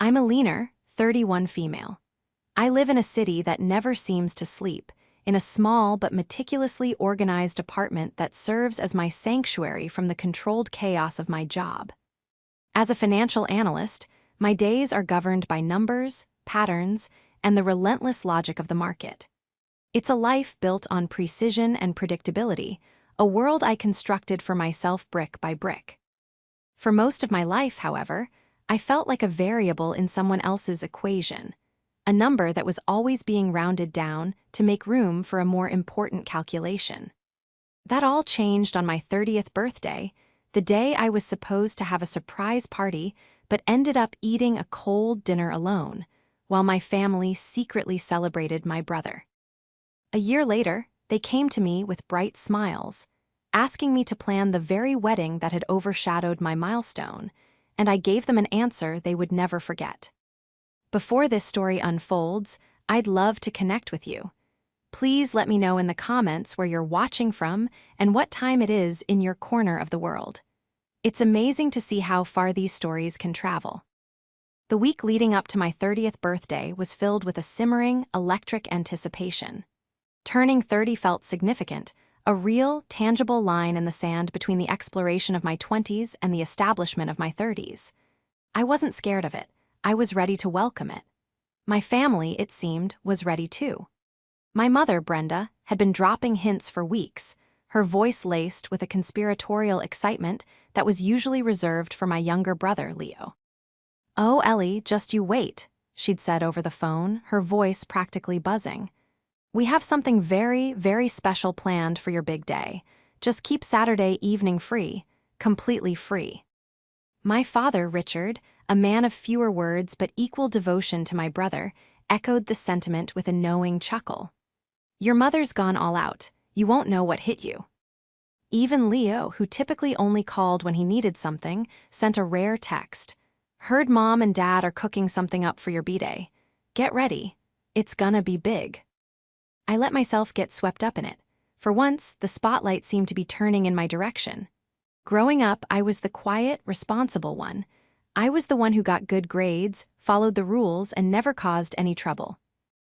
I'm a leaner, 31 female. I live in a city that never seems to sleep, in a small but meticulously organized apartment that serves as my sanctuary from the controlled chaos of my job. As a financial analyst, my days are governed by numbers, patterns, and the relentless logic of the market. It's a life built on precision and predictability, a world I constructed for myself brick by brick. For most of my life, however, I felt like a variable in someone else's equation, a number that was always being rounded down to make room for a more important calculation. That all changed on my 30th birthday, the day I was supposed to have a surprise party but ended up eating a cold dinner alone, while my family secretly celebrated my brother. A year later, they came to me with bright smiles, asking me to plan the very wedding that had overshadowed my milestone, and I gave them an answer they would never forget. Before this story unfolds, I'd love to connect with you. Please let me know in the comments where you're watching from and what time it is in your corner of the world. It's amazing to see how far these stories can travel. The week leading up to my 30th birthday was filled with a simmering, electric anticipation. Turning 30 felt significant, a real, tangible line in the sand between the exploration of my 20s and the establishment of my 30s. I wasn't scared of it. I was ready to welcome it. My family, it seemed, was ready too. My mother, Brenda, had been dropping hints for weeks, her voice laced with a conspiratorial excitement that was usually reserved for my younger brother, Leo. "Oh, Ellie, just you wait," she'd said over the phone, her voice practically buzzing. "We have something very, very special planned for your big day. Just keep Saturday evening free, completely free." My father, Richard, a man of fewer words but equal devotion to my brother, echoed the sentiment with a knowing chuckle. "Your mother's gone all out. You won't know what hit you." Even Leo, who typically only called when he needed something, sent a rare text. "Heard Mom and Dad are cooking something up for your B-Day. Get ready. It's gonna be big." I let myself get swept up in it. For once, the spotlight seemed to be turning in my direction. Growing up, I was the quiet, responsible one. I was the one who got good grades, followed the rules, and never caused any trouble.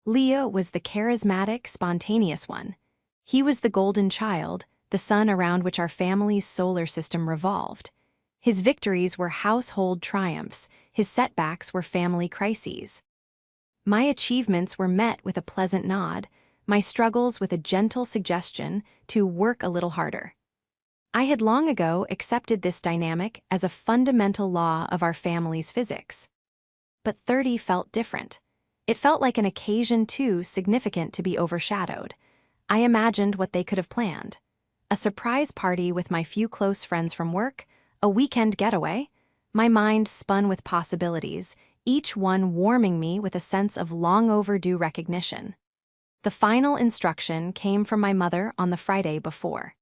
Leo was the charismatic, spontaneous one. He was the golden child, the sun around which our family's solar system revolved. His victories were household triumphs, his setbacks were family crises. My achievements were met with a pleasant nod, my struggles with a gentle suggestion to work a little harder. I had long ago accepted this dynamic as a fundamental law of our family's physics. But 30 felt different. It felt like an occasion too significant to be overshadowed. I imagined what they could have planned. A surprise party with my few close friends from work, a weekend getaway. My mind spun with possibilities, each one warming me with a sense of long overdue recognition. The final instruction came from my mother on the Friday before.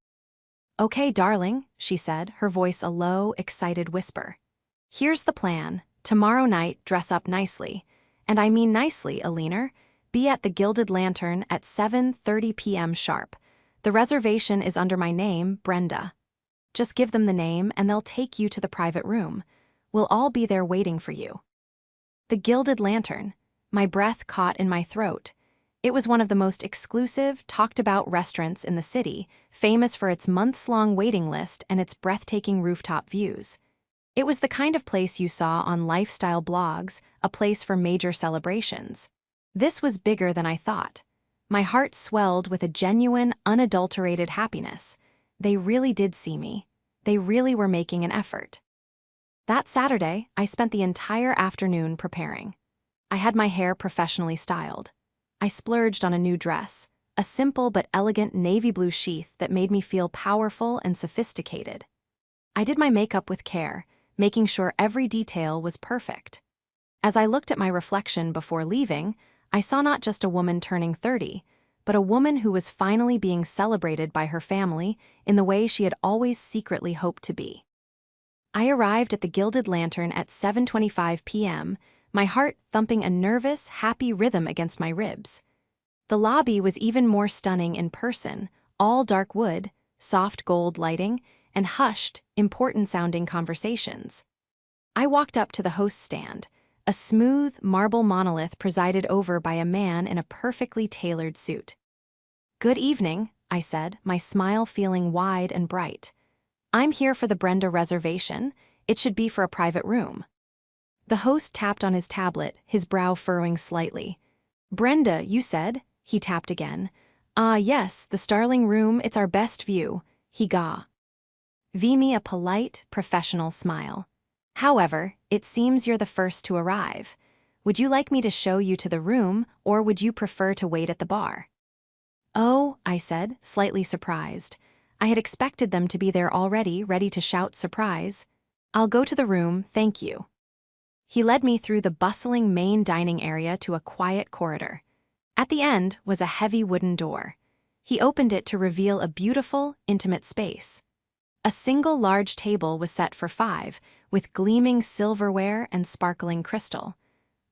"Okay, darling," she said, her voice a low, excited whisper. "Here's the plan. Tomorrow night, dress up nicely. And I mean nicely, Alina. Be at the Gilded Lantern at 7:30 p.m. sharp. The reservation is under my name, Brenda. Just give them the name and they'll take you to the private room. We'll all be there waiting for you." The Gilded Lantern. My breath caught in my throat. It was one of the most exclusive, talked-about restaurants in the city, famous for its months-long waiting list and its breathtaking rooftop views. It was the kind of place you saw on lifestyle blogs, a place for major celebrations. This was bigger than I thought. My heart swelled with a genuine, unadulterated happiness. They really did see me. They really were making an effort. That Saturday, I spent the entire afternoon preparing. I had my hair professionally styled. I splurged on a new dress, a simple but elegant navy blue sheath that made me feel powerful and sophisticated. I did my makeup with care, making sure every detail was perfect. As I looked at my reflection before leaving, I saw not just a woman turning 30, but a woman who was finally being celebrated by her family in the way she had always secretly hoped to be. I arrived at the Gilded Lantern at 7:25 p.m., my heart thumping a nervous, happy rhythm against my ribs. The lobby was even more stunning in person, all dark wood, soft gold lighting, and hushed, important-sounding conversations. I walked up to the host stand, a smooth marble monolith presided over by a man in a perfectly tailored suit. "Good evening," I said, my smile feeling wide and bright. "I'm here for the Brenda reservation. It should be for a private room." The host tapped on his tablet, his brow furrowing slightly. "Brenda, you said?" He tapped again. "Ah, yes, the Starling room, it's our best view," he gave me a polite, professional smile. "However, it seems you're the first to arrive. Would you like me to show you to the room, or would you prefer to wait at the bar?" "Oh," I said, slightly surprised. I had expected them to be there already, ready to shout surprise. "I'll go to the room, thank you." He led me through the bustling main dining area to a quiet corridor. At the end was a heavy wooden door. He opened it to reveal a beautiful, intimate space. A single large table was set for 5, with gleaming silverware and sparkling crystal.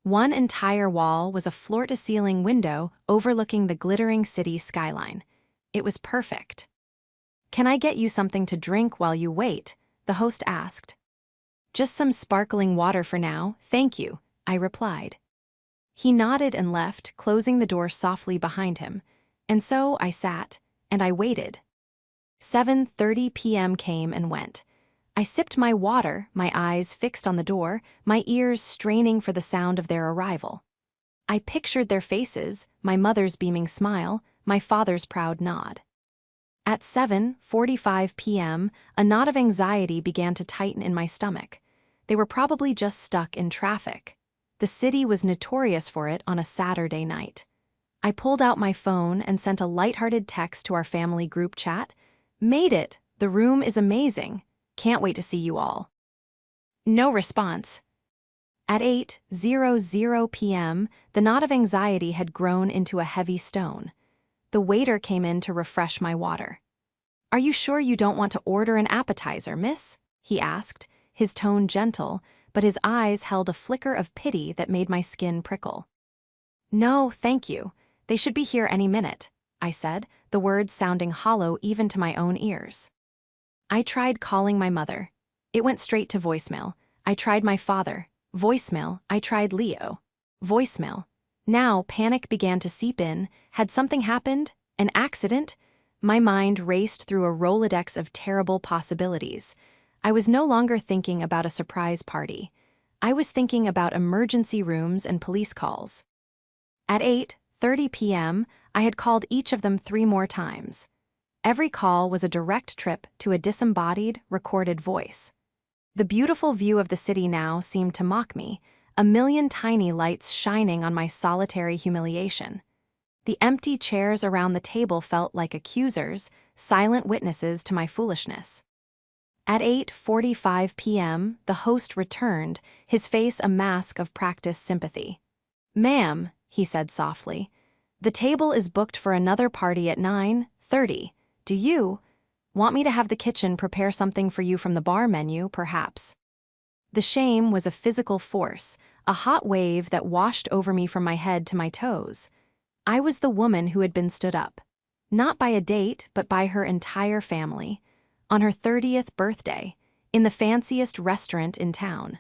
One entire wall was a floor-to-ceiling window overlooking the glittering city skyline. It was perfect. "Can I get you something to drink while you wait?" the host asked. "Just some sparkling water for now, thank you," I replied. He nodded and left, closing the door softly behind him. And so I sat, and I waited. 7:30 p.m. came and went. I sipped my water, my eyes fixed on the door, my ears straining for the sound of their arrival. I pictured their faces, my mother's beaming smile, my father's proud nod. At 7:45 p.m., a knot of anxiety began to tighten in my stomach. They were probably just stuck in traffic. The city was notorious for it on a Saturday night. I pulled out my phone and sent a lighthearted text to our family group chat. "Made it! The room is amazing. Can't wait to see you all." No response. At 8:00 p.m., the knot of anxiety had grown into a heavy stone. The waiter came in to refresh my water. "Are you sure you don't want to order an appetizer, miss?" he asked, his tone gentle, but his eyes held a flicker of pity that made my skin prickle. "No, thank you. They should be here any minute," I said, the words sounding hollow even to my own ears. I tried calling my mother. It went straight to voicemail. I tried my father. Voicemail. I tried Leo. Voicemail. Now panic began to seep in. Had something happened? An accident? My mind raced through a Rolodex of terrible possibilities. I was no longer thinking about a surprise party. I was thinking about emergency rooms and police calls. At 8:30 p.m., I had called each of them 3 more times. Every call was a direct trip to a disembodied, recorded voice. The beautiful view of the city now seemed to mock me, a million tiny lights shining on my solitary humiliation. The empty chairs around the table felt like accusers, silent witnesses to my foolishness. At 8:45 p.m., the host returned, his face a mask of practiced sympathy. "Ma'am," he said softly, "the table is booked for another party at 9:30. Do you want me to have the kitchen prepare something for you from the bar menu, perhaps?" The shame was a physical force, a hot wave that washed over me from my head to my toes. I was the woman who had been stood up. Not by a date, but by her entire family. On her 30th birthday, in the fanciest restaurant in town.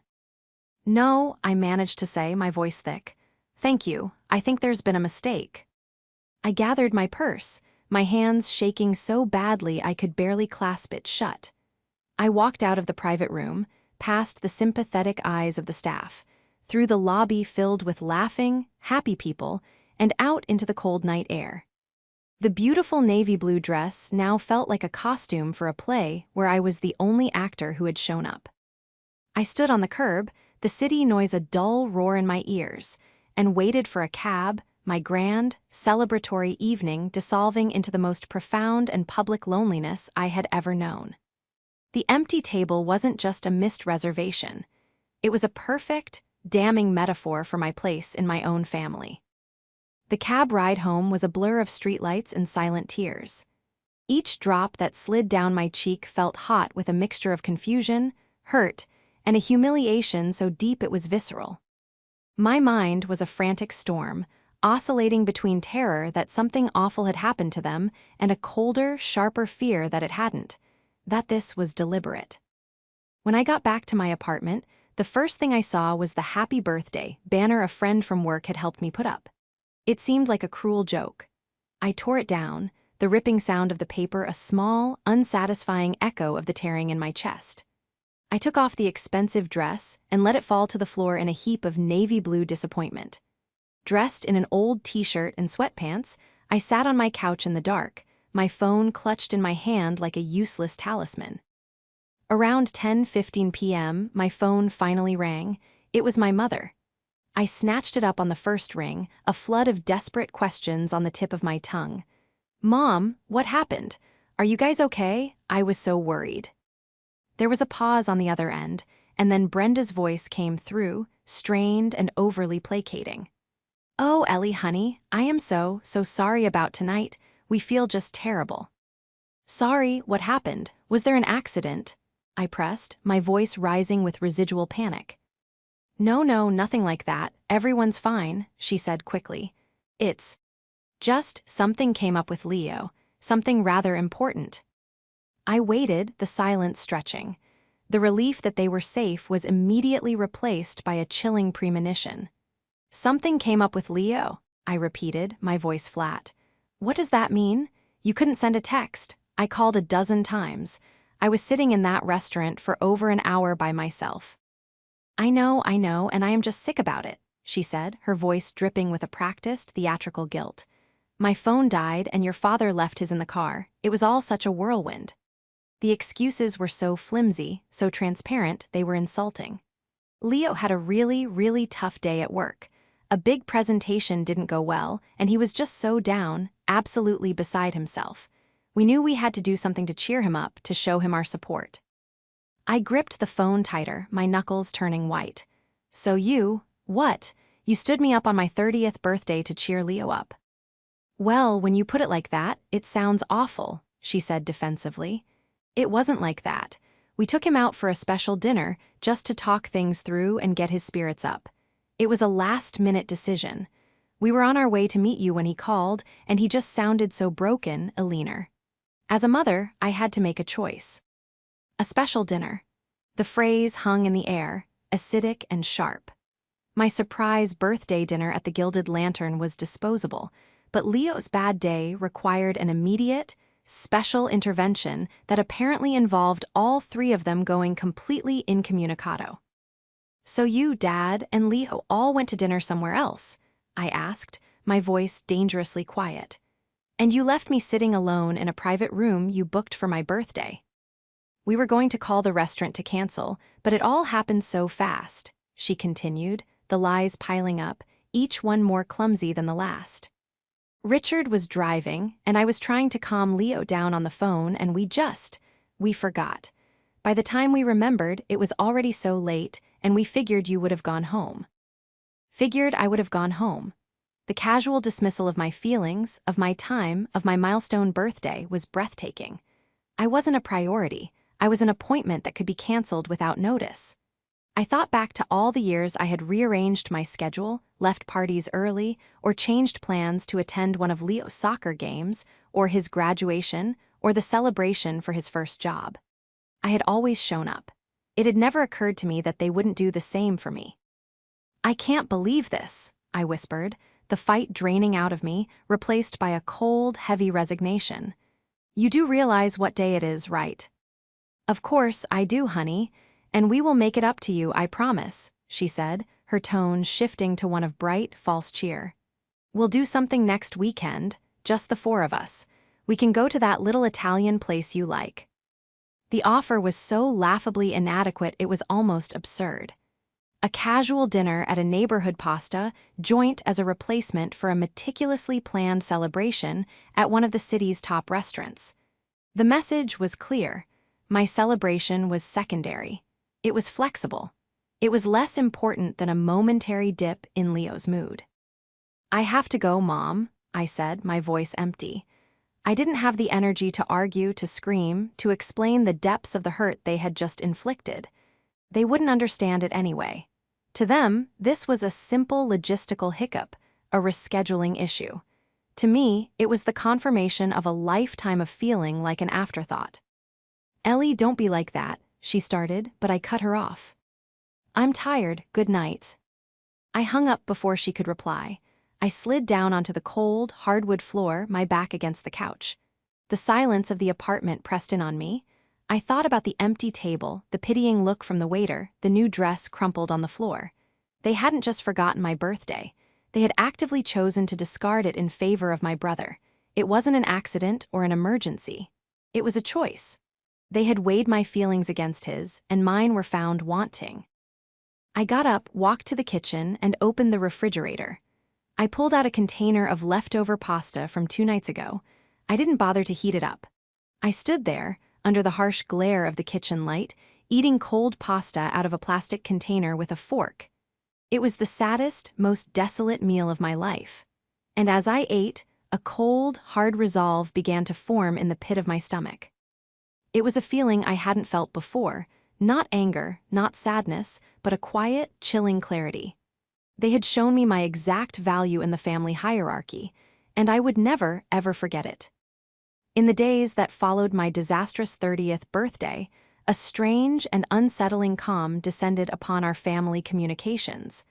"No," I managed to say, my voice thick. "Thank you, I think there's been a mistake." I gathered my purse, my hands shaking so badly I could barely clasp it shut. I walked out of the private room, past the sympathetic eyes of the staff, through the lobby filled with laughing, happy people, and out into the cold night air. The beautiful navy blue dress now felt like a costume for a play where I was the only actor who had shown up. I stood on the curb, the city noise a dull roar in my ears, and waited for a cab, my grand, celebratory evening dissolving into the most profound and public loneliness I had ever known. The empty table wasn't just a missed reservation. It was a perfect, damning metaphor for my place in my own family. The cab ride home was a blur of streetlights and silent tears. Each drop that slid down my cheek felt hot with a mixture of confusion, hurt, and a humiliation so deep it was visceral. My mind was a frantic storm, oscillating between terror that something awful had happened to them and a colder, sharper fear that it hadn't, that this was deliberate. When I got back to my apartment, the first thing I saw was the happy birthday banner a friend from work had helped me put up. It seemed like a cruel joke. I tore it down, the ripping sound of the paper a small, unsatisfying echo of the tearing in my chest. I took off the expensive dress and let it fall to the floor in a heap of navy blue disappointment. Dressed in an old t-shirt and sweatpants, I sat on my couch in the dark, my phone clutched in my hand like a useless talisman. Around 10:15 p.m., my phone finally rang. It was my mother. I snatched it up on the first ring, a flood of desperate questions on the tip of my tongue. "Mom, what happened? Are you guys okay?" I was so worried. There was a pause on the other end, and then Brenda's voice came through, strained and overly placating. "Oh, Ellie, honey, I am so sorry about tonight. We feel just terrible." "Sorry, what happened? Was there an accident?" I pressed, my voice rising with residual panic. No, nothing like that. Everyone's fine," she said quickly. "It's just something came up with Leo, something rather important." I waited, the silence stretching. The relief that they were safe was immediately replaced by a chilling premonition. "Something came up with Leo," I repeated, my voice flat. "What does that mean? You couldn't send a text. I called a dozen times. I was sitting in that restaurant for over an hour by myself." I know, and I am just sick about it," she said, her voice dripping with a practiced, theatrical guilt. "My phone died and your father left his in the car. It was all such a whirlwind." The excuses were so flimsy, so transparent, they were insulting. Leo had a really tough day at work. A big presentation didn't go well, and he was just so down, absolutely beside himself. We knew we had to do something to cheer him up, to show him our support. I gripped the phone tighter, my knuckles turning white. "So what? You stood me up on my 30th birthday to cheer Leo up." "Well, when you put it like that, it sounds awful," she said defensively. "It wasn't like that. We took him out for a special dinner, just to talk things through and get his spirits up. It was a last-minute decision. We were on our way to meet you when he called, and he just sounded so broken, Eleanor. As a mother, I had to make a choice." A special dinner. The phrase hung in the air, acidic and sharp. My surprise birthday dinner at the Gilded Lantern was disposable, but Leo's bad day required an immediate, special intervention that apparently involved all three of them going completely incommunicado. "So you, Dad, and Leo all went to dinner somewhere else?" I asked, my voice dangerously quiet. "And you left me sitting alone in a private room you booked for my birthday." "We were going to call the restaurant to cancel, but it all happened so fast," she continued, the lies piling up, each one more clumsy than the last. "Richard was driving, and I was trying to calm Leo down on the phone, and we forgot. By the time we remembered, it was already so late, and we figured you would have gone home." Figured I would have gone home. The casual dismissal of my feelings, of my time, of my milestone birthday was breathtaking. I wasn't a priority. I was an appointment that could be canceled without notice. I thought back to all the years I had rearranged my schedule, left parties early, or changed plans to attend one of Leo's soccer games, or his graduation, or the celebration for his first job. I had always shown up. It had never occurred to me that they wouldn't do the same for me. "I can't believe this," I whispered, the fight draining out of me, replaced by a cold, heavy resignation. "You do realize what day it is, right?" "Of course I do, honey, and we will make it up to you, I promise," she said, her tone shifting to one of bright, false cheer. "We'll do something next weekend, just the four of us. We can go to that little Italian place you like." The offer was so laughably inadequate it was almost absurd. A casual dinner at a neighborhood pasta joint as a replacement for a meticulously planned celebration at one of the city's top restaurants. The message was clear. My celebration was secondary. It was flexible. It was less important than a momentary dip in Leo's mood. "I have to go, Mom," I said, my voice empty. I didn't have the energy to argue, to scream, to explain the depths of the hurt they had just inflicted. They wouldn't understand it anyway. To them, this was a simple logistical hiccup, a rescheduling issue. To me, it was the confirmation of a lifetime of feeling like an afterthought. "Ellie, don't be like that," she started, but I cut her off. I'm tired, good night. I hung up before she could reply. I slid down onto the cold, hardwood floor, my back against the couch. The silence of the apartment pressed in on me. I thought about the empty table, the pitying look from the waiter, the new dress crumpled on the floor. They hadn't just forgotten my birthday. They had actively chosen to discard it in favor of my brother. It wasn't an accident or an emergency. It was a choice. They had weighed my feelings against his, and mine were found wanting. I got up, walked to the kitchen, and opened the refrigerator. I pulled out a container of leftover pasta from 2 nights ago. I didn't bother to heat it up. I stood there, under the harsh glare of the kitchen light, eating cold pasta out of a plastic container with a fork. It was the saddest, most desolate meal of my life. And as I ate, a cold, hard resolve began to form in the pit of my stomach. It was a feeling I hadn't felt before, not anger, not sadness, but a quiet, chilling clarity. They had shown me my exact value in the family hierarchy, and I would never, ever forget it. In the days that followed my disastrous 30th birthday, a strange and unsettling calm descended upon our family communications.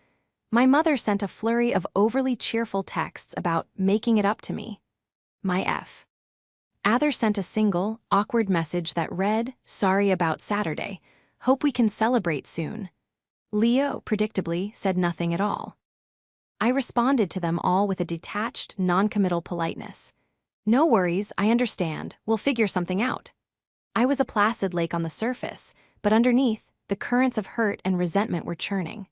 My mother sent a flurry of overly cheerful texts about making it up to me. My F. Ather sent a single, awkward message that read, "Sorry about Saturday. Hope we can celebrate soon." Leo, predictably, said nothing at all. I responded to them all with a detached, non-committal politeness. "No worries, I understand. We'll figure something out." I was a placid lake on the surface, but underneath, the currents of hurt and resentment were churning.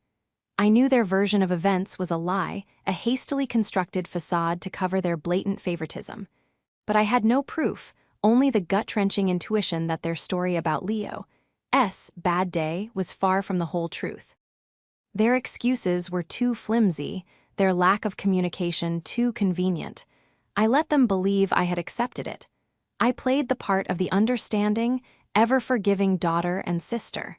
I knew their version of events was a lie, a hastily constructed facade to cover their blatant favoritism. But I had no proof, only the gut-wrenching intuition that their story about Leo's bad day was far from the whole truth. Their excuses were too flimsy, their lack of communication too convenient. I let them believe I had accepted it. I played the part of the understanding, ever-forgiving daughter and sister.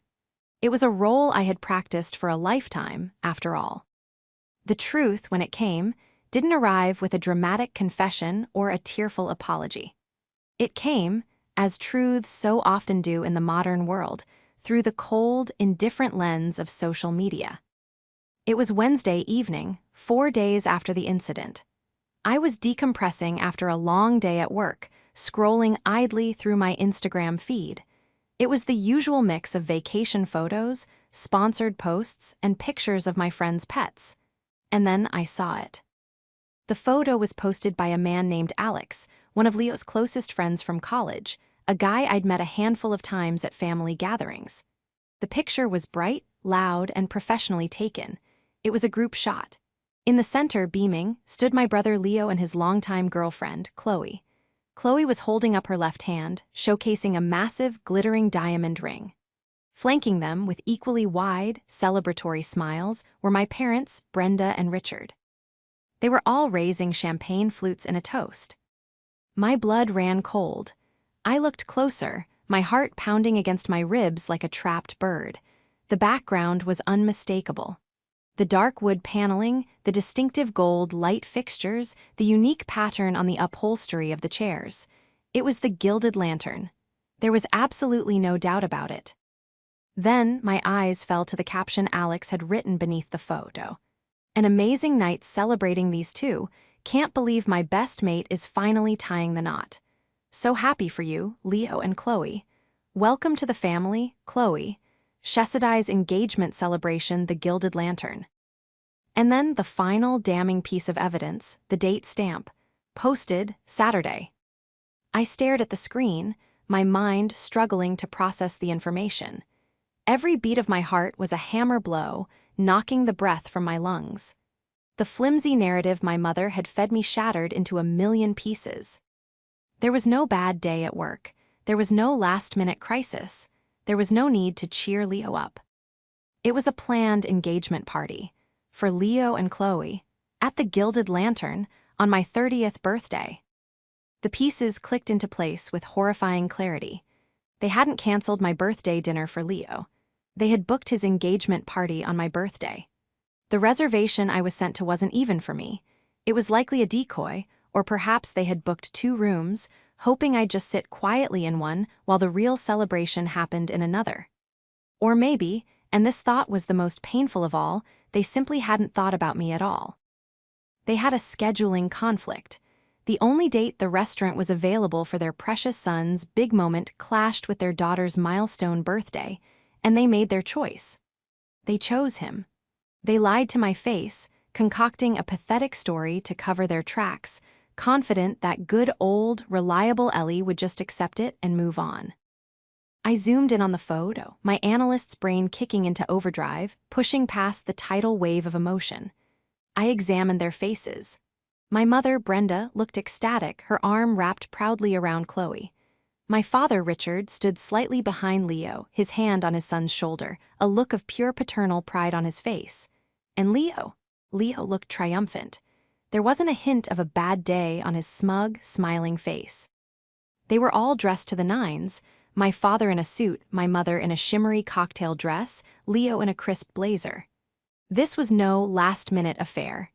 It was a role I had practiced for a lifetime, after all. The truth, when it came, didn't arrive with a dramatic confession or a tearful apology. It came, as truths so often do in the modern world, through the cold, indifferent lens of social media. It was Wednesday evening, 4 days after the incident. I was decompressing after a long day at work, scrolling idly through my Instagram feed. It was the usual mix of vacation photos, sponsored posts, and pictures of my friends' pets. And then I saw it. The photo was posted by a man named Alex, one of Leo's closest friends from college, a guy I'd met a handful of times at family gatherings. The picture was bright, loud, and professionally taken. It was a group shot. In the center, beaming, stood my brother Leo and his longtime girlfriend, Chloe. Chloe was holding up her left hand, showcasing a massive, glittering diamond ring. Flanking them with equally wide, celebratory smiles were my parents, Brenda and Richard. They were all raising champagne flutes in a toast. My blood ran cold. I looked closer, my heart pounding against my ribs like a trapped bird. The background was unmistakable. The dark wood paneling, the distinctive gold light fixtures, the unique pattern on the upholstery of the chairs. It was the gilded lantern. There was absolutely no doubt about it. Then my eyes fell to the caption Alex had written beneath the photo. "An amazing night celebrating these two. Can't believe my best mate is finally tying the knot. So happy for you, Leo and Chloe. Welcome to the family, Chloe. Chesedai's engagement celebration, the gilded lantern." And then the final damning piece of evidence, the date stamp. Posted, Saturday. I stared at the screen, my mind struggling to process the information. Every beat of my heart was a hammer blow, knocking the breath from my lungs. The flimsy narrative my mother had fed me shattered into a million pieces. There was no bad day at work. There was no last-minute crisis. There was no need to cheer Leo up. It was a planned engagement party. For Leo and Chloe. At the Gilded Lantern, on my 30th birthday. The pieces clicked into place with horrifying clarity. They hadn't canceled my birthday dinner for Leo. They had booked his engagement party on my birthday. The reservation I was sent to wasn't even for me. It was likely a decoy, or perhaps they had booked 2 rooms, hoping I'd just sit quietly in one while the real celebration happened in another. Or maybe, And this thought was the most painful of all. They simply hadn't thought about me at all. They had a scheduling conflict. The only date the restaurant was available for their precious son's big moment clashed with their daughter's milestone birthday, and they made their choice. They chose him. They lied to my face, concocting a pathetic story to cover their tracks, confident that good old, reliable Ellie would just accept it and move on. I zoomed in on the photo, my analyst's brain kicking into overdrive, pushing past the tidal wave of emotion. I examined their faces. My mother, Brenda, looked ecstatic, her arm wrapped proudly around Chloe. My father, Richard, stood slightly behind Leo, his hand on his son's shoulder, a look of pure paternal pride on his face. And Leo looked triumphant. There wasn't a hint of a bad day on his smug, smiling face. They were all dressed to the nines, my father in a suit, my mother in a shimmery cocktail dress, Leo in a crisp blazer. This was no last-minute affair.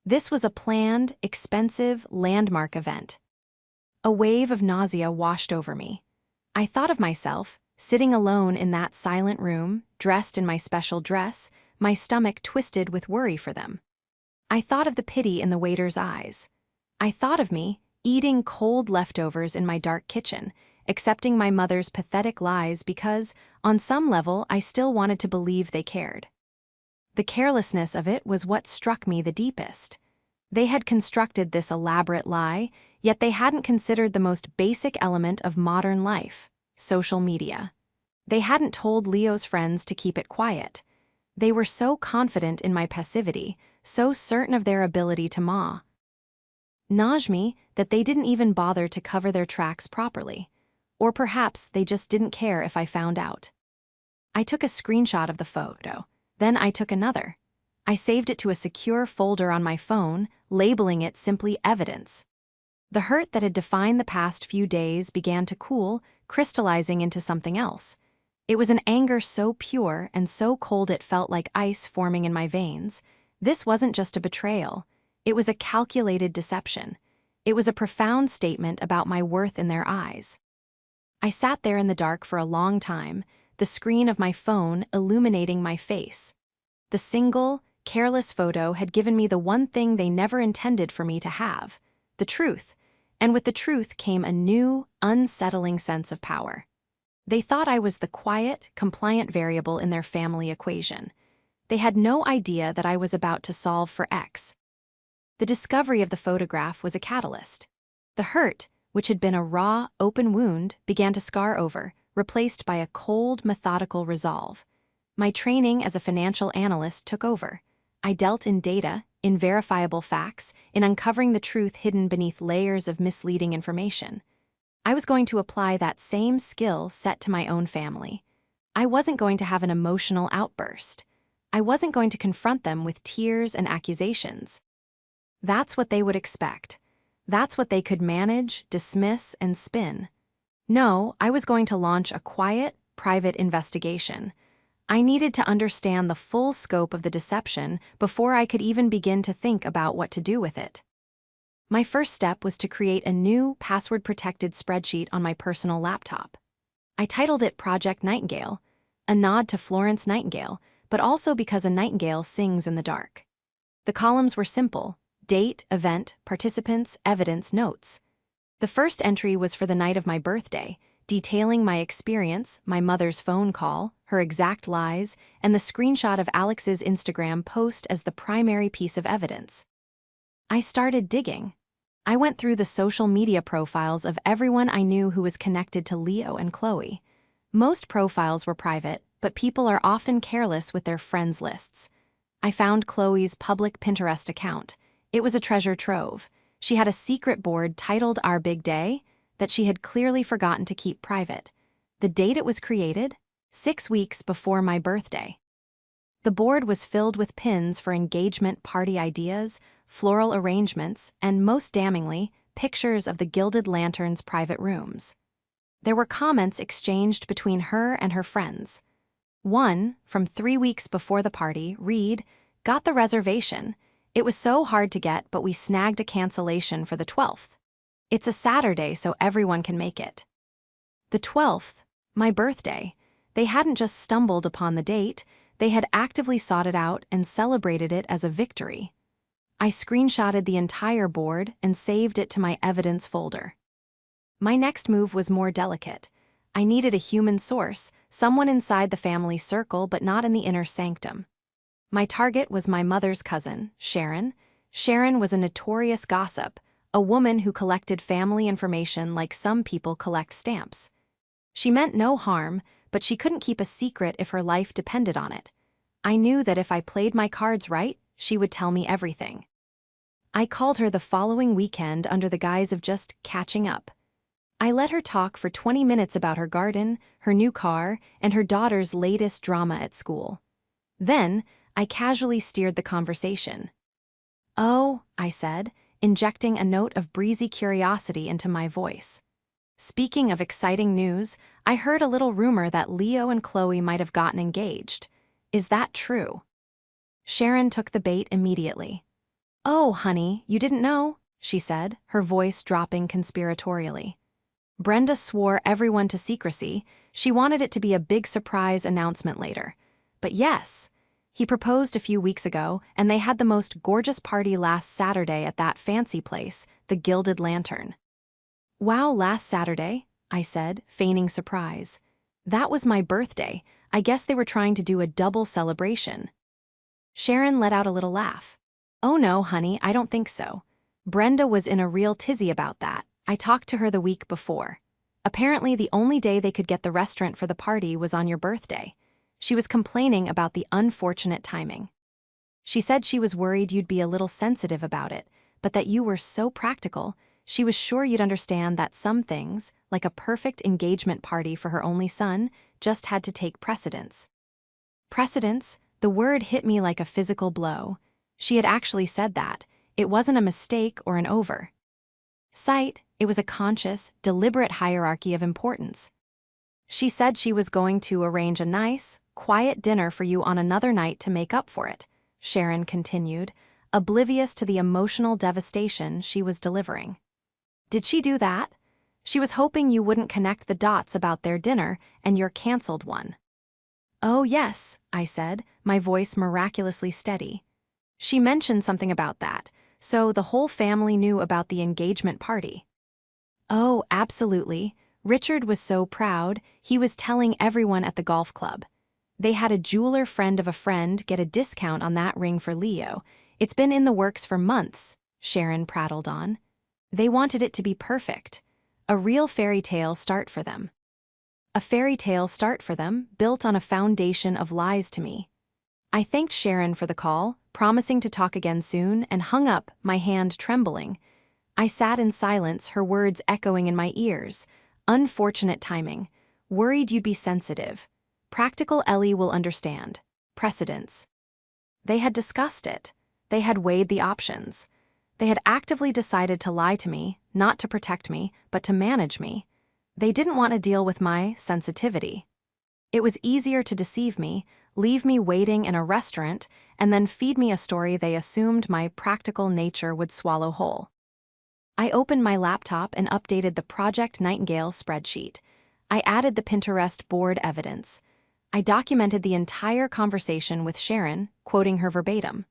This was a planned, expensive, landmark event. A wave of nausea washed over me. I thought of myself, sitting alone in that silent room, dressed in my special dress, my stomach twisted with worry for them. I thought of the pity in the waiter's eyes. I thought of me, eating cold leftovers in my dark kitchen, accepting my mother's pathetic lies because, on some level, I still wanted to believe they cared. The carelessness of it was what struck me the deepest. They had constructed this elaborate lie, yet they hadn't considered the most basic element of modern life: social media. They hadn't told Leo's friends to keep it quiet. They were so confident in my passivity, so certain of their ability to nudge me, that they didn't even bother to cover their tracks properly. Or perhaps they just didn't care if I found out. I took a screenshot of the photo. Then I took another. I saved it to a secure folder on my phone, labeling it simply evidence. The hurt that had defined the past few days began to cool, crystallizing into something else. It was an anger so pure and so cold it felt like ice forming in my veins. This wasn't just a betrayal. It was a calculated deception. It was a profound statement about my worth in their eyes. I sat there in the dark for a long time, the screen of my phone illuminating my face. The single, careless photo had given me the one thing they never intended for me to have: the truth. And with the truth came a new, unsettling sense of power. They thought I was the quiet, compliant variable in their family equation. They had no idea that I was about to solve for X. The discovery of the photograph was a catalyst. The hurt, which had been a raw, open wound, began to scar over, replaced by a cold, methodical resolve. My training as a financial analyst took over. I dealt in data, in verifiable facts, in uncovering the truth hidden beneath layers of misleading information. I was going to apply that same skill set to my own family. I wasn't going to have an emotional outburst. I wasn't going to confront them with tears and accusations. That's what they would expect. That's what they could manage, dismiss, and spin. No, I was going to launch a quiet, private investigation. I needed to understand the full scope of the deception before I could even begin to think about what to do with it. My first step was to create a new, password-protected spreadsheet on my personal laptop. I titled it Project Nightingale, a nod to Florence Nightingale, but also because a nightingale sings in the dark. The columns were simple: date, event, participants, evidence, notes. The first entry was for the night of my birthday, detailing my experience, my mother's phone call, her exact lies, and the screenshot of Alex's Instagram post as the primary piece of evidence. I started digging. I went through the social media profiles of everyone I knew who was connected to Leo and Chloe. Most profiles were private, but people are often careless with their friends lists. I found Chloe's public Pinterest account. It was a treasure trove. She had a secret board titled Our Big Day that she had clearly forgotten to keep private. The date it was created? 6 weeks before my birthday. The board was filled with pins for engagement party ideas, floral arrangements, and most damningly, pictures of the Gilded Lantern's private rooms. There were comments exchanged between her and her friends. One, from 3 weeks before the party, read, "Got the reservation. It was so hard to get, but we snagged a cancellation for the 12th. It's a Saturday, so everyone can make it." The 12th, my birthday. They hadn't just stumbled upon the date, They had actively sought it out and celebrated it as a victory. I screenshotted the entire board and saved it to my evidence folder. My next move was more delicate. I needed a human source, someone inside the family circle but not in the inner sanctum. My target was my mother's cousin, Sharon. Sharon was a notorious gossip, a woman who collected family information like some people collect stamps. She meant no harm, but she couldn't keep a secret if her life depended on it. I knew that if I played my cards right, she would tell me everything. I called her the following weekend under the guise of just catching up. I let her talk for 20 minutes about her garden, her new car, and her daughter's latest drama at school. Then, I casually steered the conversation. "Oh," I said, injecting a note of breezy curiosity into my voice. "Speaking of exciting news, I heard a little rumor that Leo and Chloe might have gotten engaged. Is that true?" Sharon took the bait immediately. "Oh, honey, you didn't know?" she said, her voice dropping conspiratorially. Brenda swore everyone to secrecy. She wanted it to be a big surprise announcement later. But yes, he proposed a few weeks ago, and they had the most gorgeous party last Saturday at that fancy place, the Gilded Lantern. "Wow, last Saturday?" I said, feigning surprise. "That was my birthday. I guess they were trying to do a double celebration." Sharon let out a little laugh. "Oh no, honey, I don't think so. Brenda was in a real tizzy about that. I talked to her the week before. Apparently the only day they could get the restaurant for the party was on your birthday. She was complaining about the unfortunate timing. She said she was worried you'd be a little sensitive about it, but that you were so practical, she was sure you'd understand that some things, like a perfect engagement party for her only son, just had to take precedence." Precedence? The word hit me like a physical blow. She had actually said that. It wasn't a mistake or an oversight, it was a conscious, deliberate hierarchy of importance. "She said she was going to arrange a nice, quiet dinner for you on another night to make up for it," Sharon continued, oblivious to the emotional devastation she was delivering. "Did she do that? She was hoping you wouldn't connect the dots about their dinner and your canceled one." "Oh yes," I said, my voice miraculously steady. "She mentioned something about that, so the whole family knew about the engagement party." "Oh, absolutely. Richard was so proud, he was telling everyone at the golf club. They had a jeweler friend of a friend get a discount on that ring for Leo. It's been in the works for months," Sharon prattled on. "They wanted it to be perfect. A real fairy tale start for them." A fairy tale start for them, built on a foundation of lies to me. I thanked Sharon for the call, promising to talk again soon, and hung up, my hand trembling. I sat in silence, her words echoing in my ears. Unfortunate timing. Worried you'd be sensitive. Practical Ellie will understand. Precedence. They had discussed it. They had weighed the options. They had actively decided to lie to me, not to protect me, but to manage me. They didn't want to deal with my sensitivity. It was easier to deceive me, leave me waiting in a restaurant, and then feed me a story they assumed my practical nature would swallow whole. I opened my laptop and updated the Project Nightingale spreadsheet. I added the Pinterest board evidence. I documented the entire conversation with Sharon, quoting her verbatim.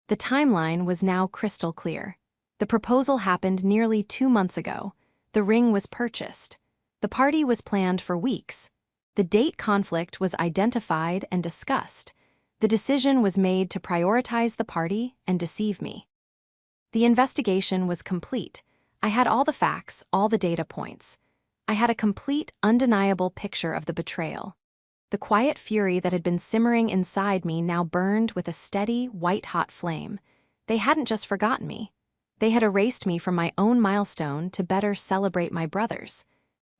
The timeline was now crystal clear. The proposal happened nearly 2 months ago. The ring was purchased. The party was planned for weeks. The date conflict was identified and discussed. The decision was made to prioritize the party and deceive me. The investigation was complete. I had all the facts, all the data points. I had a complete, undeniable picture of the betrayal. The quiet fury that had been simmering inside me now burned with a steady, white-hot flame. They hadn't just forgotten me. They had erased me from my own milestone to better celebrate my brother's.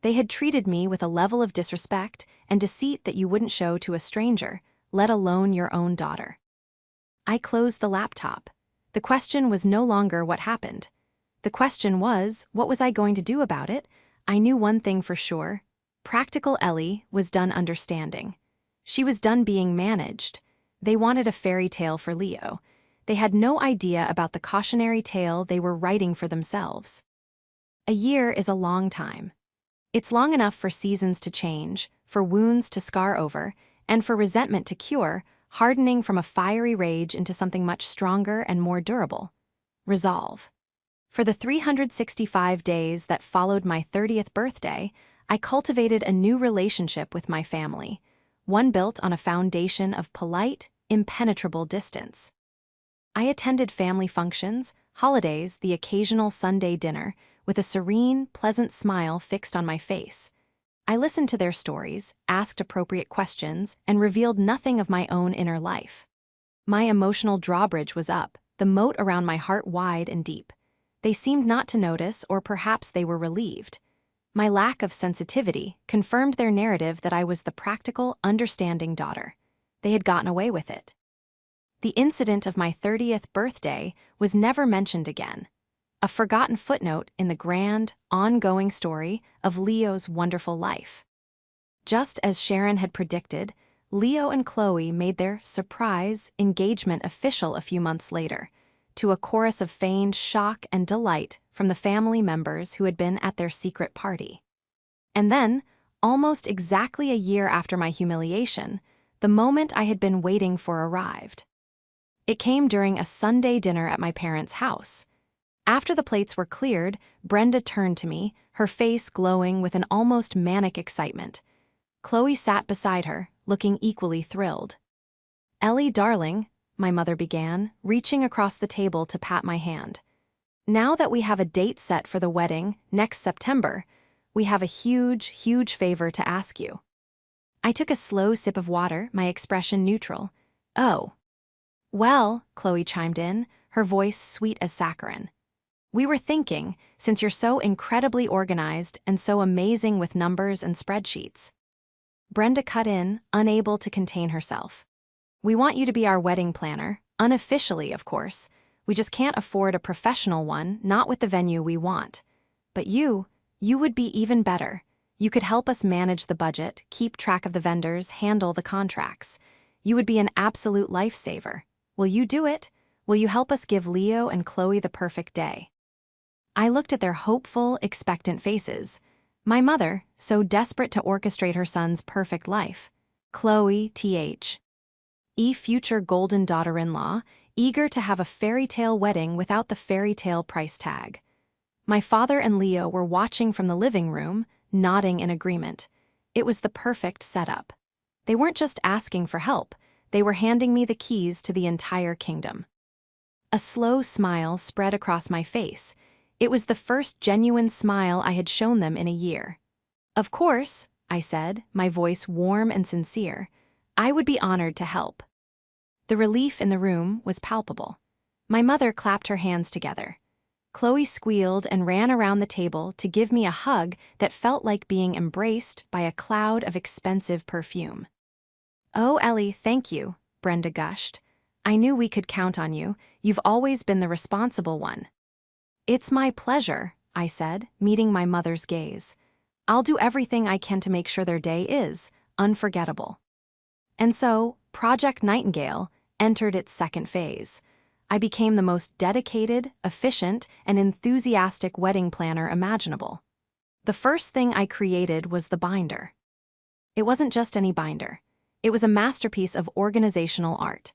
They had treated me with a level of disrespect and deceit that you wouldn't show to a stranger, let alone your own daughter. I closed the laptop. The question was no longer what happened. The question was, what was I going to do about it? I knew one thing for sure. Practical Ellie was done understanding. She was done being managed. They wanted a fairy tale for Leo. They had no idea about the cautionary tale they were writing for themselves. A year is a long time. It's long enough for seasons to change, for wounds to scar over, and for resentment to cure, hardening from a fiery rage into something much stronger and more durable. Resolve. For the 365 days that followed my 30th birthday, I cultivated a new relationship with my family, one built on a foundation of polite, impenetrable distance. I attended family functions, holidays, the occasional Sunday dinner, with a serene, pleasant smile fixed on my face. I listened to their stories, asked appropriate questions, and revealed nothing of my own inner life. My emotional drawbridge was up, the moat around my heart wide and deep. They seemed not to notice, or perhaps they were relieved. My lack of sensitivity confirmed their narrative that I was the practical, understanding daughter. They had gotten away with it. The incident of my 30th birthday was never mentioned again, a forgotten footnote in the grand, ongoing story of Leo's wonderful life. Just as Sharon had predicted, Leo and Chloe made their surprise engagement official a few months later, to a chorus of feigned shock and delight from the family members who had been at their secret party. And then, almost exactly a year after my humiliation, the moment I had been waiting for arrived. It came during a Sunday dinner at my parents' house. After the plates were cleared, Brenda turned to me, her face glowing with an almost manic excitement. Chloe sat beside her, looking equally thrilled. "Ellie, darling," my mother began, reaching across the table to pat my hand. "Now that we have a date set for the wedding, next September, we have a huge, huge favor to ask you." I took a slow sip of water, my expression neutral. "Oh. Well," Chloe chimed in, her voice sweet as saccharin. "We were thinking, since you're so incredibly organized and so amazing with numbers and spreadsheets." Brenda cut in, unable to contain herself. "We want you to be our wedding planner, unofficially, of course. We just can't afford a professional one, not with the venue we want. But you would be even better. You could help us manage the budget, keep track of the vendors, handle the contracts. You would be an absolute lifesaver. Will you do it? Will you help us give Leo and Chloe the perfect day?" I looked at their hopeful, expectant faces. My mother, so desperate to orchestrate her son's perfect life. Chloe, future golden daughter-in-law, eager to have a fairy tale wedding without the fairy tale price tag. My father and Leo were watching from the living room, nodding in agreement. It was the perfect setup. They weren't just asking for help, they were handing me the keys to the entire kingdom. A slow smile spread across my face. It was the first genuine smile I had shown them in a year. "Of course," I said, my voice warm and sincere, "I would be honored to help." The relief in the room was palpable. My mother clapped her hands together. Chloe squealed and ran around the table to give me a hug that felt like being embraced by a cloud of expensive perfume. "Oh, Ellie, thank you," Brenda gushed. "I knew we could count on you. You've always been the responsible one." "It's my pleasure," I said, meeting my mother's gaze. "I'll do everything I can to make sure their day is unforgettable." And so, Project Nightingale entered its second phase. I became the most dedicated, efficient, and enthusiastic wedding planner imaginable. The first thing I created was the binder. It wasn't just any binder. It was a masterpiece of organizational art.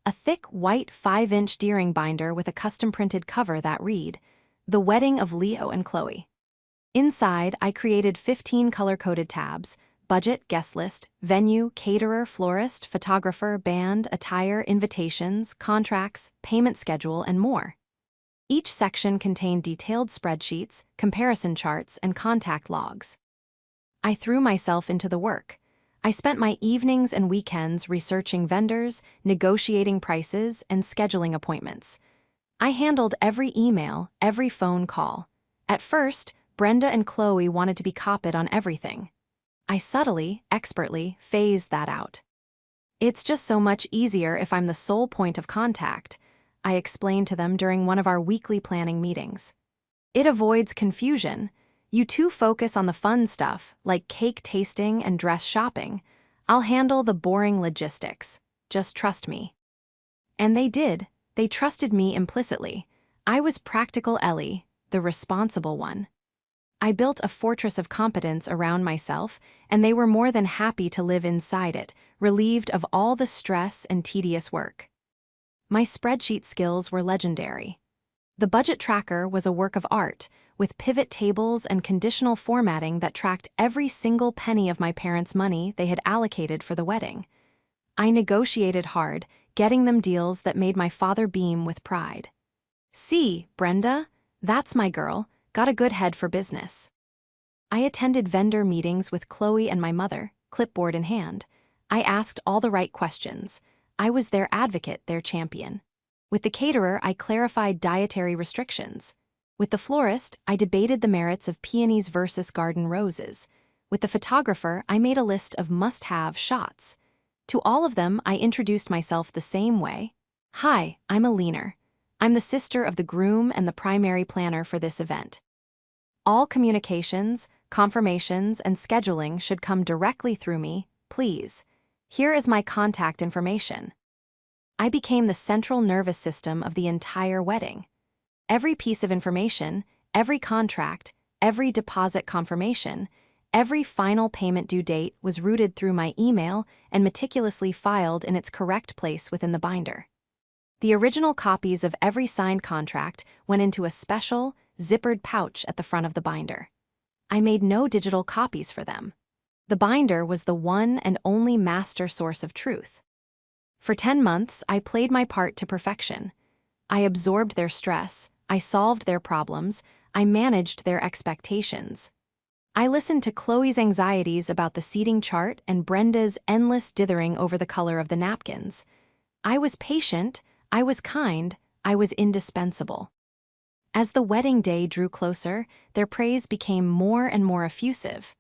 A thick, white 5-inch Deering binder with a custom-printed cover that read, "The Wedding of Leo and Chloe." Inside, I created 15 color-coded tabs: budget, guest list, venue, caterer, florist, photographer, band, attire, invitations, contracts, payment schedule, and more. Each section contained detailed spreadsheets, comparison charts, and contact logs. I threw myself into the work. I spent my evenings and weekends researching vendors, negotiating prices, and scheduling appointments. I handled every email, every phone call. At first, Brenda and Chloe wanted to be copied on everything. I subtly, expertly phased that out. "It's just so much easier if I'm the sole point of contact," I explained to them during one of our weekly planning meetings. "It avoids confusion. You two focus on the fun stuff, like cake tasting and dress shopping. I'll handle the boring logistics. Just trust me." And they did. They trusted me implicitly. I was practical Ellie, the responsible one. I built a fortress of competence around myself, and they were more than happy to live inside it, relieved of all the stress and tedious work. My spreadsheet skills were legendary. The budget tracker was a work of art, with pivot tables and conditional formatting that tracked every single penny of my parents' money they had allocated for the wedding. I negotiated hard, getting them deals that made my father beam with pride. "See, Brenda, that's my girl, got a good head for business." I attended vendor meetings with Chloe and my mother, clipboard in hand. I asked all the right questions. I was their advocate, their champion. With the caterer, I clarified dietary restrictions. With the florist, I debated the merits of peonies versus garden roses. With the photographer, I made a list of must-have shots. To all of them, I introduced myself the same way. "Hi, I'm Alina. I'm the sister of the groom and the primary planner for this event. All communications, confirmations, and scheduling should come directly through me, please. Here is my contact information." I became the central nervous system of the entire wedding. Every piece of information, every contract, every deposit confirmation, every final payment due date was routed through my email and meticulously filed in its correct place within the binder. The original copies of every signed contract went into a special, zippered pouch at the front of the binder. I made no digital copies for them. The binder was the one and only master source of truth. For 10 months, I played my part to perfection. I absorbed their stress, I solved their problems, I managed their expectations. I listened to Chloe's anxieties about the seating chart and Brenda's endless dithering over the color of the napkins. I was patient, I was kind, I was indispensable. As the wedding day drew closer, their praise became more and more effusive.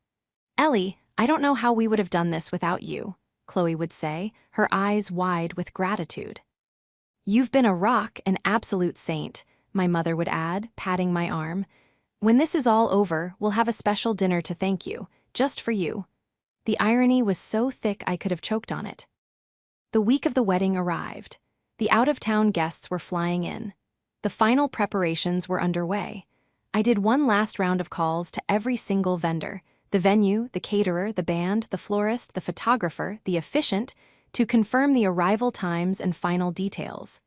"Ellie, I don't know how we would have done this without you," Chloe would say, her eyes wide with gratitude. "You've been a rock, an absolute saint," my mother would add, patting my arm. "When this is all over, we'll have a special dinner to thank you, just for you." The irony was so thick I could have choked on it. The week of the wedding arrived. The out-of-town guests were flying in. The final preparations were underway. I did one last round of calls to every single vendor, the venue, the caterer, the band, the florist, the photographer, the officiant, to confirm the arrival times and final details.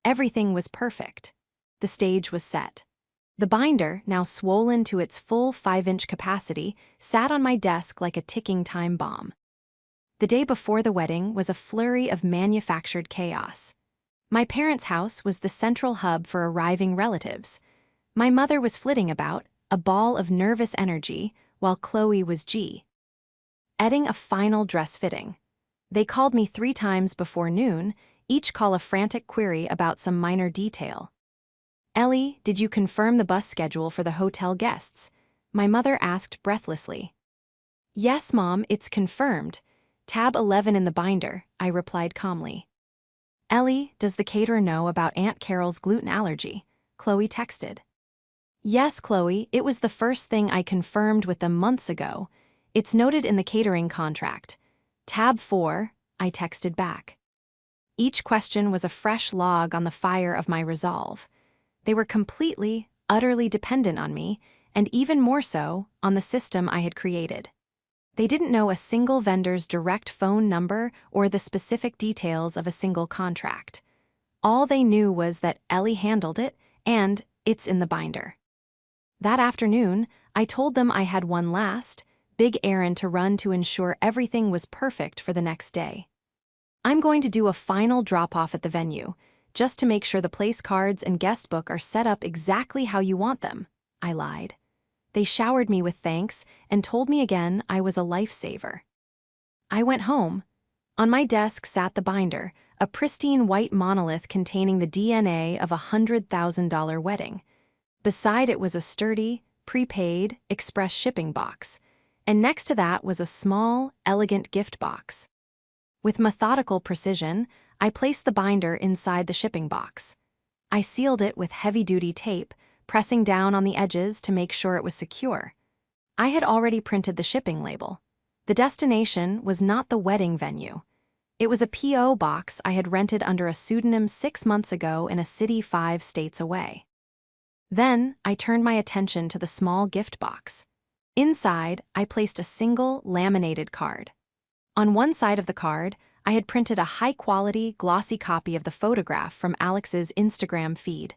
Everything was perfect. The stage was set. The binder, now swollen to its full 5-inch capacity, sat on my desk like a ticking time bomb. The day before the wedding was a flurry of manufactured chaos. My parents' house was the central hub for arriving relatives. My mother was flitting about, a ball of nervous energy, while Chloe was adding a final dress fitting. They called me 3 times before noon, each call a frantic query about some minor detail. "Ellie, did you confirm the bus schedule for the hotel guests?" my mother asked breathlessly. "Yes, Mom, it's confirmed. Tab 11 in the binder," I replied calmly. "Ellie, does the caterer know about Aunt Carol's gluten allergy?" Chloe texted. "Yes, Chloe, it was the first thing I confirmed with them months ago. It's noted in the catering contract. Tab 4, I texted back. Each question was a fresh log on the fire of my resolve. They were completely, utterly dependent on me, and even more so, on the system I had created. They didn't know a single vendor's direct phone number or the specific details of a single contract. All they knew was that Ellie handled it, and it's in the binder. That afternoon, I told them I had one last, big errand to run to ensure everything was perfect for the next day. "I'm going to do a final drop-off at the venue, just to make sure the place cards and guest book are set up exactly how you want them," I lied. They showered me with thanks and told me again I was a lifesaver. I went home. On my desk sat the binder, a pristine white monolith containing the DNA of a $100,000 wedding. Beside it was a sturdy, prepaid, express shipping box, and next to that was a small, elegant gift box. With methodical precision, I placed the binder inside the shipping box. I sealed it with heavy-duty tape, pressing down on the edges to make sure it was secure. I had already printed the shipping label. The destination was not the wedding venue. It was a P.O. box I had rented under a pseudonym 6 months ago in a city 5 states away. Then, I turned my attention to the small gift box. Inside, I placed a single, laminated card. On one side of the card, I had printed a high-quality, glossy copy of the photograph from Alex's Instagram feed,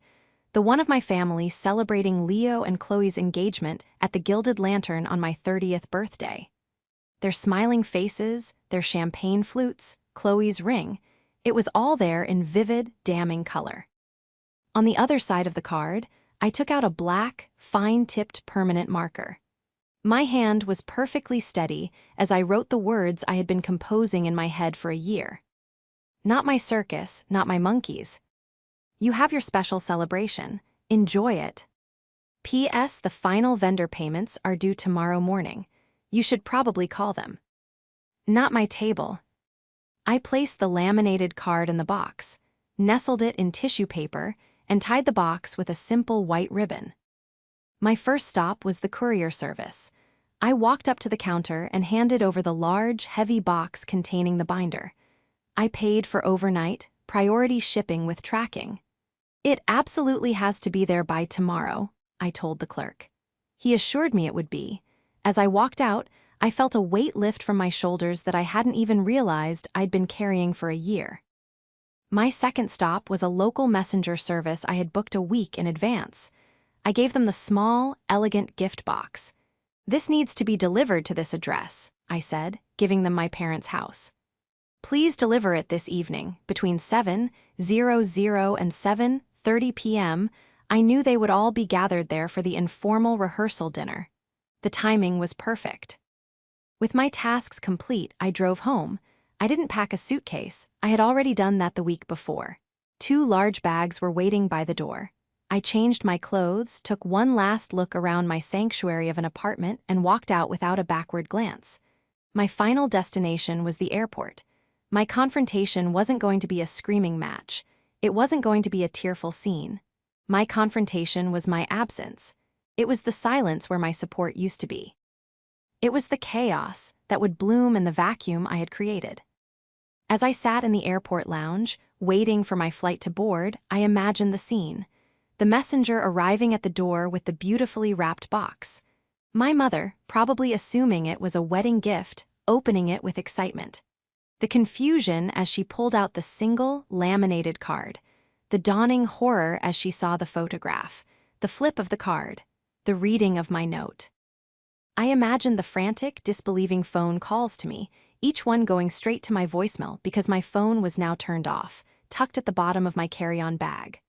the one of my family celebrating Leo and Chloe's engagement at the Gilded Lantern on my 30th birthday. Their smiling faces, their champagne flutes, Chloe's ring, it was all there in vivid, damning color. On the other side of the card, I took out a black, fine-tipped permanent marker. My hand was perfectly steady as I wrote the words I had been composing in my head for a year. Not my circus, not my monkeys. You have your special celebration. Enjoy it. P.S. The final vendor payments are due tomorrow morning. You should probably call them. Not my table. I placed the laminated card in the box, nestled it in tissue paper, and tied the box with a simple white ribbon. My first stop was the courier service. I walked up to the counter and handed over the large, heavy box containing the binder. I paid for overnight, priority shipping with tracking. It absolutely has to be there by tomorrow, I told the clerk. He assured me it would be. As I walked out, I felt a weight lift from my shoulders that I hadn't even realized I'd been carrying for a year. My second stop was a local messenger service I had booked a week in advance. I gave them the small, elegant gift box. "This needs to be delivered to this address," I said, giving them my parents' house. "Please deliver it this evening, between 7:00 and 7:30 p.m. I knew they would all be gathered there for the informal rehearsal dinner. The timing was perfect. With my tasks complete, I drove home. I didn't pack a suitcase. I had already done that the week before. 2 large bags were waiting by the door. I changed my clothes, took one last look around my sanctuary of an apartment, and walked out without a backward glance. My final destination was the airport. My confrontation wasn't going to be a screaming match. It wasn't going to be a tearful scene. My confrontation was my absence. It was the silence where my support used to be. It was the chaos that would bloom in the vacuum I had created. As I sat in the airport lounge, waiting for my flight to board, I imagined the scene. The messenger arriving at the door with the beautifully wrapped box. My mother, probably assuming it was a wedding gift, opening it with excitement. The confusion as she pulled out the single, laminated card. The dawning horror as she saw the photograph. The flip of the card. The reading of my note. I imagined the frantic, disbelieving phone calls to me, each one going straight to my voicemail because my phone was now turned off, tucked at the bottom of my carry-on bag.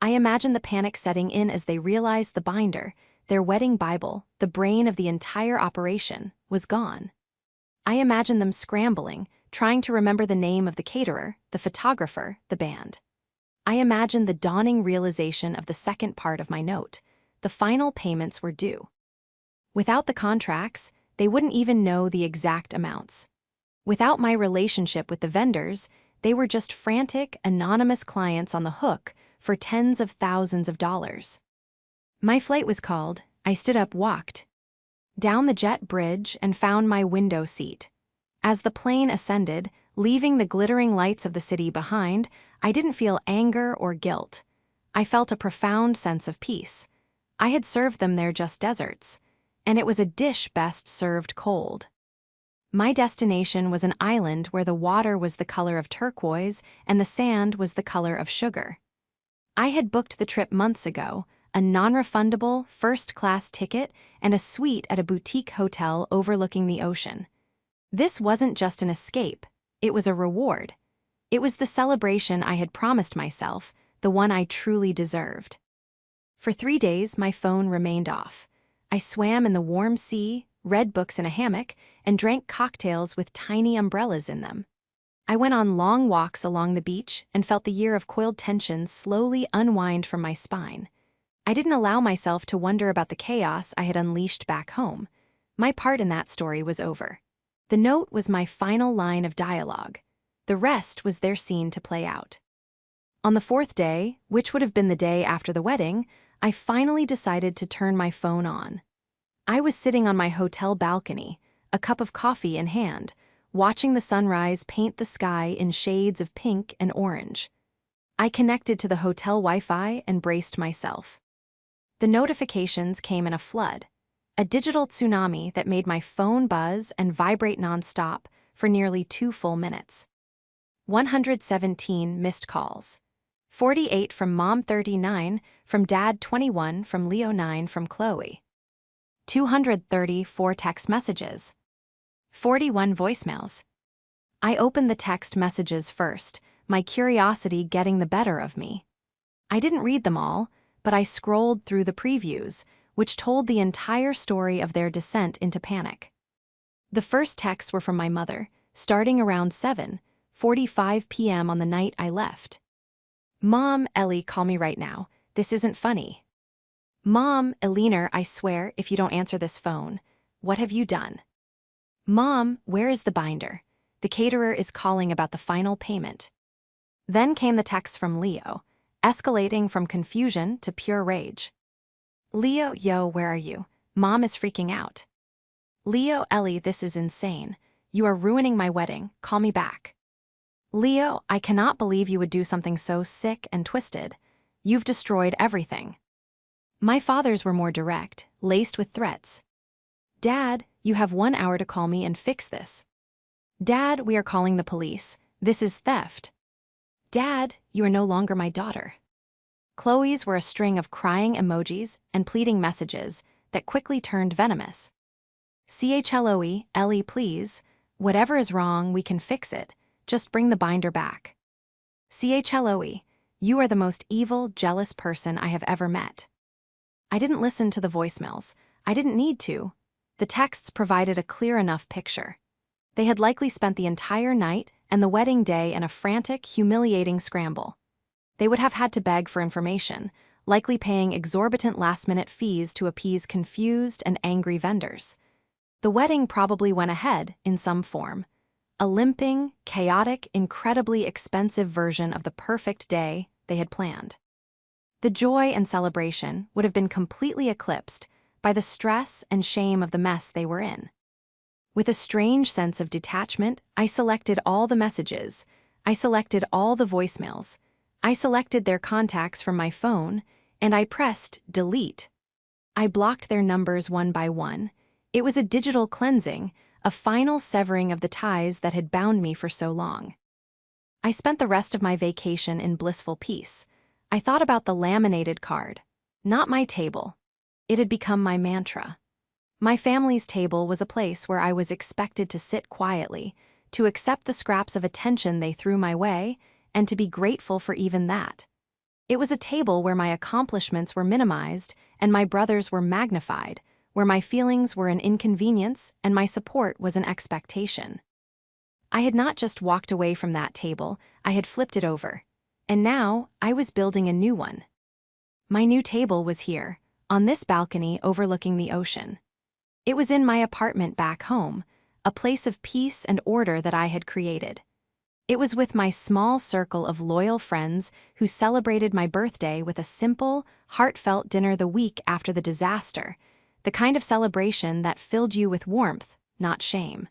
I imagined the panic setting in as they realized the binder, their wedding Bible, the brain of the entire operation, was gone. I imagined them scrambling, trying to remember the name of the caterer, the photographer, the band. I imagined the dawning realization of the second part of my note. The final payments were due. Without the contracts, they wouldn't even know the exact amounts. Without my relationship with the vendors, they were just frantic, anonymous clients on the hook for tens of thousands of dollars. My flight was called. I stood up, walked down the jet bridge, and found my window seat. As the plane ascended, leaving the glittering lights of the city behind, I didn't feel anger or guilt. I felt a profound sense of peace. I had served them their just desserts, and it was a dish best served cold. My destination was an island where the water was the color of turquoise and the sand was the color of sugar. I had booked the trip months ago, a non-refundable, first-class ticket and a suite at a boutique hotel overlooking the ocean. This wasn't just an escape, it was a reward. It was the celebration I had promised myself, the one I truly deserved. For 3 days, my phone remained off. I swam in the warm sea, read books in a hammock, and drank cocktails with tiny umbrellas in them. I went on long walks along the beach and felt the year of coiled tension slowly unwind from my spine. I didn't allow myself to wonder about the chaos I had unleashed back home. My part in that story was over. The note was my final line of dialogue. The rest was their scene to play out. On the 4th day, which would have been the day after the wedding, I finally decided to turn my phone on. I was sitting on my hotel balcony, a cup of coffee in hand, watching the sunrise paint the sky in shades of pink and orange. I connected to the hotel Wi-Fi and braced myself. The notifications came in a flood, a digital tsunami that made my phone buzz and vibrate nonstop for nearly 2 full minutes. 117 missed calls. 48 from Mom, 39 from Dad, 21 from Leo, 9 from Chloe. 234 text messages. 41 voicemails. I opened the text messages first, my curiosity getting the better of me. I didn't read them all, but I scrolled through the previews, which told the entire story of their descent into panic. The first texts were from my mother, starting around 7:45 p.m. on the night I left. Mom, Ellie, call me right now. This isn't funny. Mom, Eleanor, I swear, if you don't answer this phone, what have you done? Mom, where is the binder? The caterer is calling about the final payment. Then came the text from Leo, escalating from confusion to pure rage. Leo, yo, where are you? Mom is freaking out. Leo, Ellie, this is insane. You are ruining my wedding. Call me back. Leo, I cannot believe you would do something so sick and twisted. You've destroyed everything. My father's were more direct, laced with threats. Dad, you have 1 hour to call me and fix this. Dad, we are calling the police. This is theft. Dad, you are no longer my daughter. Chloe's were a string of crying emojis and pleading messages that quickly turned venomous. CHLOE, Ellie, please. Whatever is wrong, we can fix it. Just bring the binder back. CHLOE, you are the most evil, jealous person I have ever met. I didn't listen to the voicemails. I didn't need to. The texts provided a clear enough picture. They had likely spent the entire night and the wedding day in a frantic, humiliating scramble. They would have had to beg for information, likely paying exorbitant last-minute fees to appease confused and angry vendors. The wedding probably went ahead in some form. A limping, chaotic, incredibly expensive version of the perfect day they had planned. The joy and celebration would have been completely eclipsed by the stress and shame of the mess they were in. With a strange sense of detachment, I selected all the messages, I selected all the voicemails, I selected their contacts from my phone, and I pressed delete. I blocked their numbers one by one. It was a digital cleansing, a final severing of the ties that had bound me for so long. I spent the rest of my vacation in blissful peace. I thought about the laminated card. Not my table. It had become my mantra. My family's table was a place where I was expected to sit quietly, to accept the scraps of attention they threw my way, and to be grateful for even that. It was a table where my accomplishments were minimized and my brothers were magnified, where my feelings were an inconvenience and my support was an expectation. I had not just walked away from that table, I had flipped it over. And now, I was building a new one. My new table was here, on this balcony overlooking the ocean. It was in my apartment back home, a place of peace and order that I had created. It was with my small circle of loyal friends who celebrated my birthday with a simple, heartfelt dinner the week after the disaster, the kind of celebration that filled you with warmth, not shame.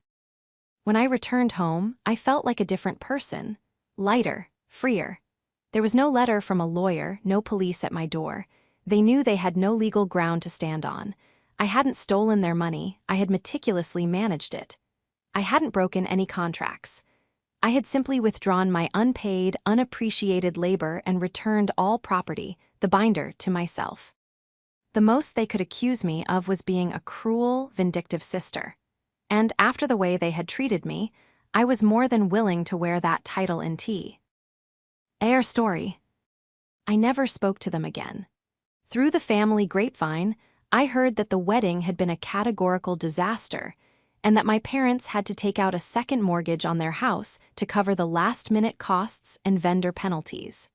When I returned home, I felt like a different person, lighter, freer. There was no letter from a lawyer, no police at my door. They knew they had no legal ground to stand on. I hadn't stolen their money, I had meticulously managed it. I hadn't broken any contracts. I had simply withdrawn my unpaid, unappreciated labor and returned all property, the binder, to myself. The most they could accuse me of was being a cruel, vindictive sister. And after the way they had treated me, I was more than willing to wear that title in tea. Air story. I never spoke to them again. Through the family grapevine, I heard that the wedding had been a categorical disaster, and that my parents had to take out a second mortgage on their house to cover the last-minute costs and vendor penalties.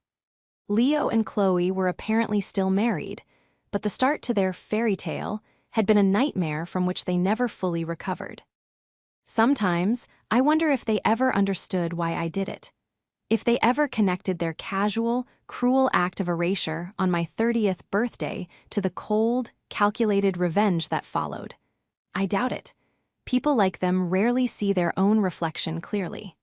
Leo and Chloe were apparently still married, but the start to their fairy tale had been a nightmare from which they never fully recovered. Sometimes, I wonder if they ever understood why I did it. If they ever connected their casual, cruel act of erasure on my 30th birthday to the cold, calculated revenge that followed. I doubt it. People like them rarely see their own reflection clearly.